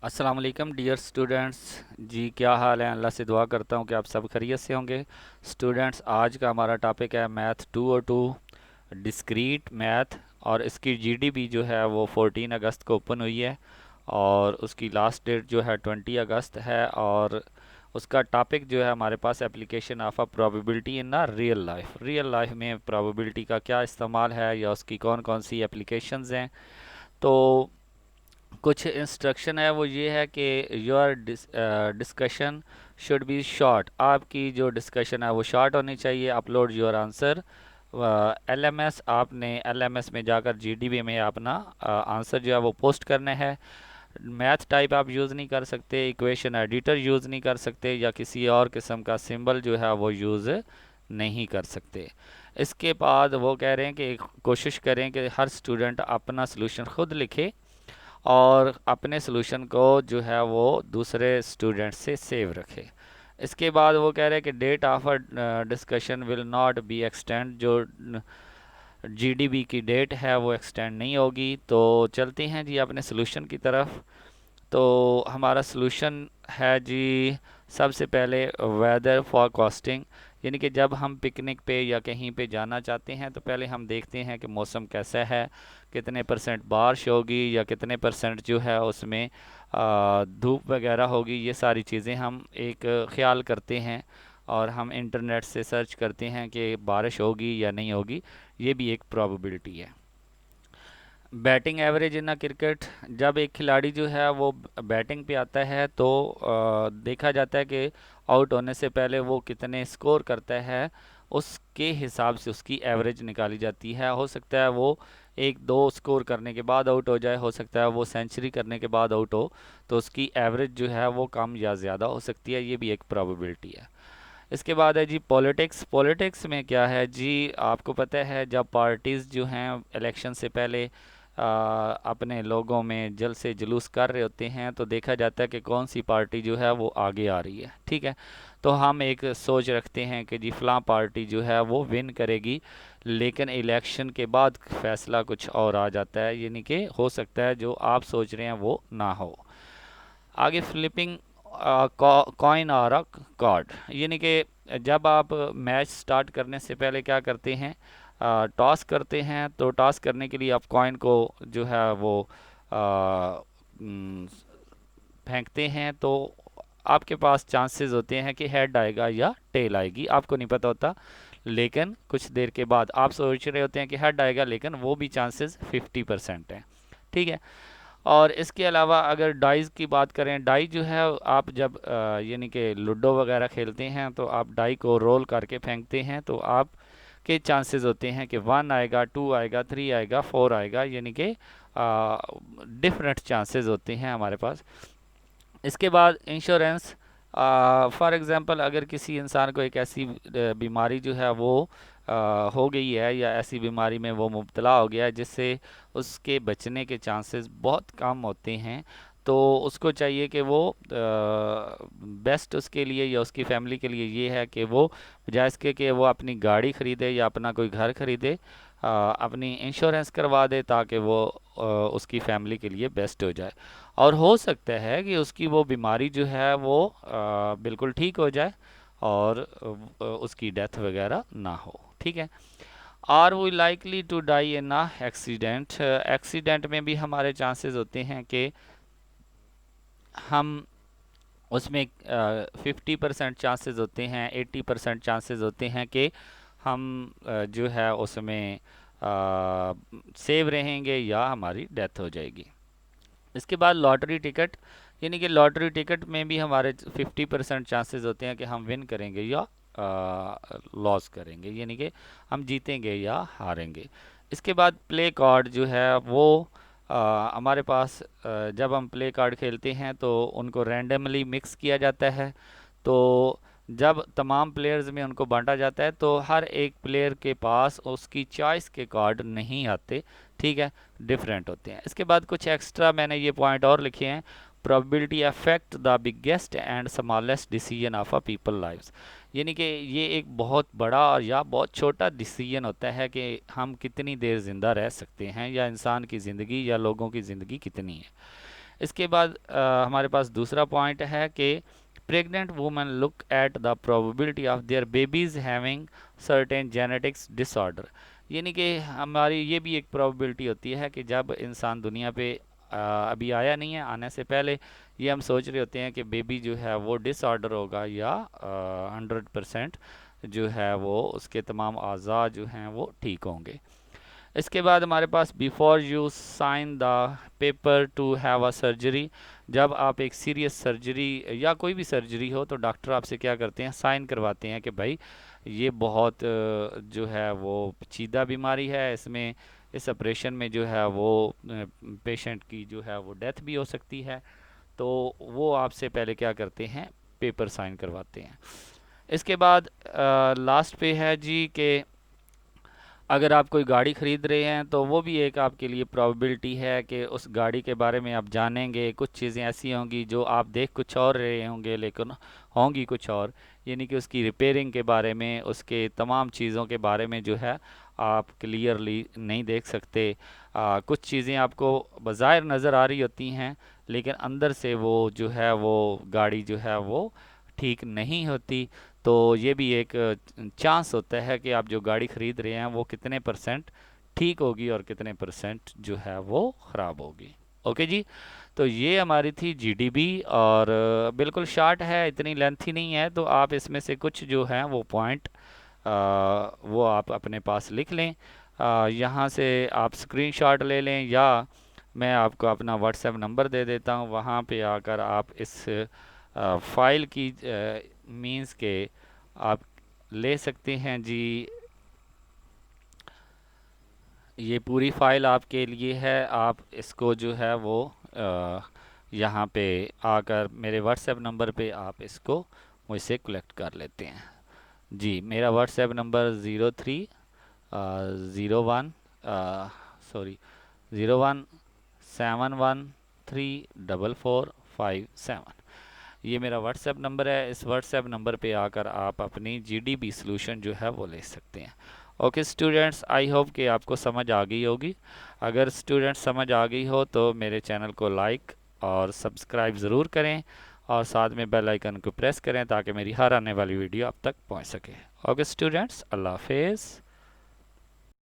अस्सलाम वालेकुम dear students. जी क्या हाल है? अल्लाह से दुआ करता हूँ कि आप सब खैरियत से होंगे। स्टूडेंट्स, आज का हमारा टॉपिक है मैथ 202, डिस्क्रीट मैथ। और इसकी जीडीपी जो है वो 14 अगस्त को ओपन हुई है और उसकी लास्ट डेट जो है 20 अगस्त है। और उसका टॉपिक जो है हमारे पास application of a probability in a real life में प्रोबेबिलिटी का क्या इस्तेमाल है या उसकी कौन कौन सी एप्लीकेशंस हैं। तो कुछ इंस्ट्रक्शन है वो ये है कि your discussion should be short. आपकी जो डिस्कशन है वो शॉर्ट होनी चाहिए। Upload your answer LMS. आपने एलएमएस में जाकर जीडीबी में अपना आंसर जो है वो पोस्ट करना है। मैथ टाइप आप यूज़ नहीं कर सकते, इक्वेशन एडिटर यूज़ नहीं कर सकते या किसी और किस्म का सिंबल जो है वो यूज़ नहीं कर सकते। इसके बाद वो कह रहे हैं कि कोशिश करें कि हर स्टूडेंट अपना सलूशन खुद लिखे और अपने सलूशन को जो है वो दूसरे स्टूडेंट से सेव रखे। इसके बाद वो कह रहे हैं कि date of a discussion will not be extend. जो जीडीबी की डेट है वो एक्सटेंड नहीं होगी। तो चलते हैं जी अपने सलूशन की तरफ। तो हमारा सलूशन है जी, सबसे पहले वेदर फॉरकास्टिंग। यानी कि जब हम पिकनिक पे या कहीं पे जाना चाहते हैं तो पहले हम देखते हैं कि मौसम कैसा है, कितने परसेंट बारिश होगी या कितने परसेंट जो है उसमें धूप वगैरह होगी। ये सारी चीज़ें हम एक ख्याल करते हैं और हम इंटरनेट से सर्च करते हैं कि बारिश होगी या नहीं होगी। ये भी एक प्रोबेबिलिटी है। Batting average in a cricket, जब एक खिलाड़ी जो है वो बैटिंग पे आता है तो देखा जाता है कि आउट होने से पहले वो कितने स्कोर करता है, उसके हिसाब से उसकी एवरेज निकाली जाती है। हो सकता है वो एक दो स्कोर करने के बाद आउट हो जाए, हो सकता है वो सेंचुरी करने के बाद आउट हो, तो उसकी एवरेज जो है वो कम या ज़्यादा हो सकती है। ये भी एक प्रोबेबिलिटी है। इसके बाद है जी पॉलिटिक्स। पॉलिटिक्स में क्या है जी, आपको पता है जब पार्टीज़ जो हैं इलेक्शन से पहले अपने लोगों में जल से जुलूस कर रहे होते हैं तो देखा जाता है कि कौन सी पार्टी जो है वो आगे आ रही है। ठीक है, तो हम एक सोच रखते हैं कि जी फलां पार्टी जो है वो विन करेगी, लेकिन इलेक्शन के बाद फैसला कुछ और आ जाता है, यानी कि हो सकता है जो आप सोच रहे हैं वो ना हो। आगे फ्लिपिंग कॉइन और अ कार्ड, यानी कि जब आप मैच स्टार्ट करने से पहले क्या करते हैं, टॉस करते हैं। तो टॉस करने के लिए आप कॉइन को जो है वो अ, न, फेंकते हैं। तो आपके पास चांसेस होते हैं कि हेड आएगा या टेल आएगी, आपको नहीं पता होता। लेकिन कुछ देर के बाद आप सोच रहे होते हैं कि हेड आएगा, लेकिन वो भी चांसेस 50% हैं। ठीक है। और इसके अलावा अगर डाइस की बात करें, डाई जो है आप जब यानी कि लूडो वगैरह खेलते हैं तो आप डाई को रोल करके फेंकते हैं, तो आप के चांसेस होते हैं कि वन आएगा, टू आएगा, थ्री आएगा, फोर आएगा, यानी कि डिफरेंट चांसेस होते हैं हमारे पास। इसके बाद इंश्योरेंस। फॉर एग्जांपल अगर किसी इंसान को एक ऐसी बीमारी जो है वो हो गई है या ऐसी बीमारी में वो मुब्तला हो गया है जिससे उसके बचने के चांसेस बहुत कम होते हैं, तो उसको चाहिए कि वो बेस्ट उसके लिए या उसकी फैमिली के लिए ये है कि वो बजाय इसके कि वो अपनी गाड़ी ख़रीदे या अपना कोई घर ख़रीदे, अपनी इंश्योरेंस करवा दे ताकि वो उसकी फैमिली के लिए बेस्ट हो जाए। और हो सकता है कि उसकी वो बीमारी जो है वो बिल्कुल ठीक हो जाए और उसकी डेथ वगैरह ना हो। ठीक है। Are we likely to die in a accident. Accident में भी हमारे चांसेस होते हैं कि हम उसमें 50% चांसेस होते हैं, 80% चांसेस होते हैं कि हम जो है उसमें सेव रहेंगे या हमारी डेथ हो जाएगी। इसके बाद लॉटरी टिकट, यानी कि लॉटरी टिकट में भी हमारे 50% चांसेस होते हैं कि हम विन करेंगे या लॉस करेंगे, यानी कि हम जीतेंगे या हारेंगे। इसके बाद प्ले कार्ड जो है वो हमारे पास जब हम प्ले कार्ड खेलते हैं तो उनको रैंडमली मिक्स किया जाता है। तो जब तमाम प्लेयर्स में उनको बांटा जाता है तो हर एक प्लेयर के पास उसकी चॉइस के कार्ड नहीं आते। ठीक है, डिफरेंट होते हैं। इसके बाद कुछ एक्स्ट्रा मैंने ये पॉइंट और लिखे हैं। Probability affect the biggest and smallest decision of a people lives, यानी कि ये एक बहुत बड़ा और या बहुत छोटा डिसीजन होता है कि हम कितनी देर ज़िंदा रह सकते हैं या इंसान की ज़िंदगी या लोगों की ज़िंदगी कितनी है। इसके बाद हमारे पास दूसरा पॉइंट है कि pregnant women look at the probability of their babies having certain genetics disorder, यानी कि हमारी ये भी एक प्रोबेबिलिटी होती है कि जब इंसान दुनिया पे अभी आया नहीं है, आने से पहले ये हम सोच रहे होते हैं कि बेबी जो है वो डिसऑर्डर होगा या 100% जो है वो उसके तमाम अज़ा जो हैं वो ठीक होंगे। इसके बाद हमारे पास before you sign the paper to have a surgery, जब आप एक सीरियस सर्जरी या कोई भी सर्जरी हो तो डॉक्टर आपसे क्या करते हैं, साइन करवाते हैं कि भाई ये बहुत जो है वो पेचीदा बीमारी है, इसमें इस ऑपरेशन में जो है वो पेशेंट की जो है वो डेथ भी हो सकती है, तो वो आपसे पहले क्या करते हैं, पेपर साइन करवाते हैं। इसके बाद लास्ट पे है जी के अगर आप कोई गाड़ी खरीद रहे हैं तो वो भी एक आपके लिए प्रोबेबिलिटी है कि उस गाड़ी के बारे में आप जानेंगे, कुछ चीज़ें ऐसी होंगी जो आप देख कुछ और रहे होंगे लेकिन होंगी कुछ और, यानी कि उसकी रिपेयरिंग के बारे में, उसके तमाम चीज़ों के बारे में जो है आप क्लियरली नहीं देख सकते। कुछ चीज़ें आपको बज़ाहिर नज़र आ रही होती हैं लेकिन अंदर से वो जो है वो गाड़ी जो है वो ठीक नहीं होती। तो ये भी एक चांस होता है कि आप जो गाड़ी खरीद रहे हैं वो कितने परसेंट ठीक होगी और कितने परसेंट जो है वो ख़राब होगी। ओके जी, तो ये हमारी थी जीडीबी और बिल्कुल शार्ट है, इतनी लेंथी नहीं है, तो आप इसमें से कुछ जो है वो पॉइंट वो आप अपने पास लिख लें। यहाँ से आप स्क्रीनशॉट ले लें या मैं आपको अपना व्हाट्सएप नंबर दे देता हूँ, वहाँ पे आकर आप इस फाइल की मींस के आप ले सकते हैं जी। ये पूरी फाइल आपके लिए है, आप इसको जो है वो यहाँ पे आकर मेरे व्हाट्सएप नंबर पे आप इसको मुझसे कलेक्ट कर लेते हैं जी। मेरा व्हाट्सएप नंबर 03 01 सॉरी 0171134457, ये मेरा व्हाट्सएप नंबर है। इस व्हाट्सएप नंबर पे आकर आप अपनी जीडीबी सॉल्यूशन जो है वो ले सकते हैं। ओके स्टूडेंट्स, आई होप कि आपको समझ आ गई होगी। अगर स्टूडेंट्स समझ आ गई हो तो मेरे चैनल को लाइक और सब्सक्राइब ज़रूर करें और साथ में बेल आइकन को प्रेस करें ताकि मेरी हर आने वाली वीडियो आप तक पहुंच सके। ओके स्टूडेंट्स, अल्लाह हाफिज़।